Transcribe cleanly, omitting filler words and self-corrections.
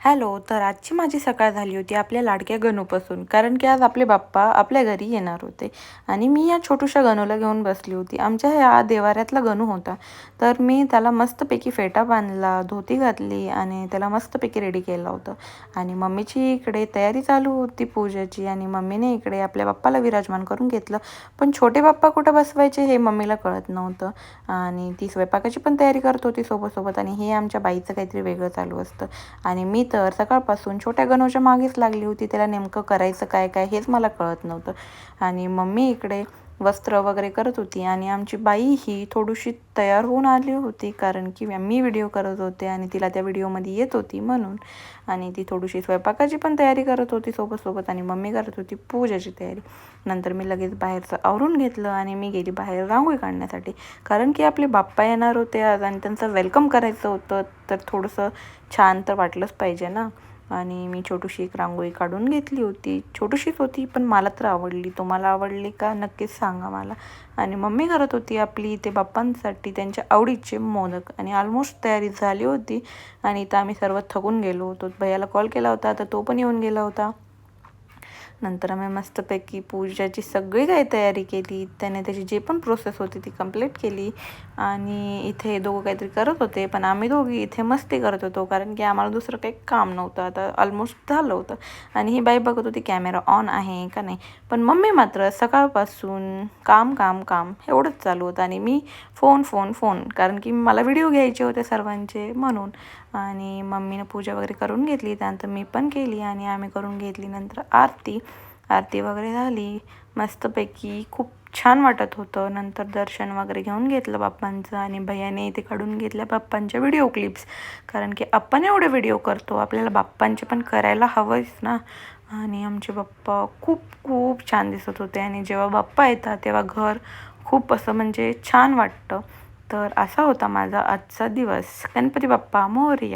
Hello. तर आजची माझी सकाळ झाली होती आपल्या लाडक्या गणूपासून, कारण की आज आपले बाप्पा आपल्या घरी येणार होते आणि मी या छोट्याशा गणूला घेऊन बसली होती. आमच्या ह्या देवाऱ्यातला गणू होता, तर मी त्याला मस्तपैकी फेटा बांधला, धोती घातली आणि त्याला मस्तपैकी रेडी केलं होतं. आणि मम्मीची इकडे तयारी चालू होती पूजेची आणि मम्मीने इकडे आपल्या बाप्पाला विराजमान करून घेतलं. पण छोटे बाप्पा कुठं बसवायचे हे मम्मीला कळत नव्हतं आणि ती स्वयंपाकाची पण तयारी करत होती सोबत आणि हे आमच्या बाईचं काहीतरी वेगळं चालू असतं. आणि मी तर सकाळपासून छोट्या गणूच्या मागेच लागली होती. त्याला नेमकं करायचं काय काय हेच मला कळत नव्हतं. आणि मम्मी इकडे वस्त्र वगैरे करत होती आणि आमची बाई ही थोडीशी तयार होऊन आली होती, कारण की मी व्हिडिओ करत होते आणि तिला त्या व्हिडिओमध्ये येत होती म्हणून. आणि ती थोडीशी स्वयंपाकाची पण तयारी करत होती सोबत आणि मम्मी करत होती पूजेची तयारी. नंतर मी लगेच बाहेरचं आवरून घेतलं आणि मी गेली बाहेर रांगोळी काढण्यासाठी, कारण की आपले बाप्पा येणार होते आज आणि त्यांचं वेलकम करायचं होतं. तर थोडंसं छान तर वाटलंच पाहिजे ना. आणि मी छोटीशी एक रांगोळी काढून घेतली होती. छोटीशीच होती पण मला तर आवडली. तुम्हाला आवडली का नक्कीच सांगा मला. आणि मम्मी करत होती आपली ते बाप्पांसाठी त्यांच्या आवडीचे मोदक आणि ऑलमोस्ट तयारी झाली होती. आणि इथं आम्ही सर्व थकून गेलो होतो. भैयाला कॉल केला होता तर तो पण येऊन गेला होता. नंतर आम्ही मस्तपैकी पूजाची सगळी काही तयारी केली. त्याने त्याची जे पण प्रोसेस होती ती कंप्लीट केली. आणि इथे दोघं काहीतरी करत होते, पण आम्ही दोघी इथे मस्ती करत होतो, कारण की आम्हाला दुसरं काही काम नव्हतं. आता ऑलमोस्ट झालं होतं आणि ही बाई बघत होती कॅमेरा ऑन आहे का नाही. पण मम्मी मात्र सकाळपासून काम काम काम एवढंच चालू होतं आणि मी फोन फोन फोन, कारण की मला व्हिडिओ घ्यायचे होते सर्वांचे म्हणून. आणि मम्मीनं पूजा वगैरे करून घेतली, त्यानंतर मी पण केली आणि आम्ही करून घेतली. नंतर आरती वगैरे झाली मस्तपैकी. खूप छान वाटत होतं. नंतर दर्शन वगैरे घेऊन घेतलं बाप्पांचं आणि भैयाने इथे काढून घेतल्या बाप्पांच्या व्हिडिओ क्लिप्स, कारण की आपण एवढे व्हिडिओ करतो आपल्याला बाप्पांचे पण करायला हवंच ना. आणि आमचे बाप्पा खूप खूप छान दिसत होते आणि जेव्हा बाप्पा येतात तेव्हा घर खूप असं म्हणजे छान वाटतं. तर असा होता माझा आजचा दिवस. गणपती बाप्पा मोरया.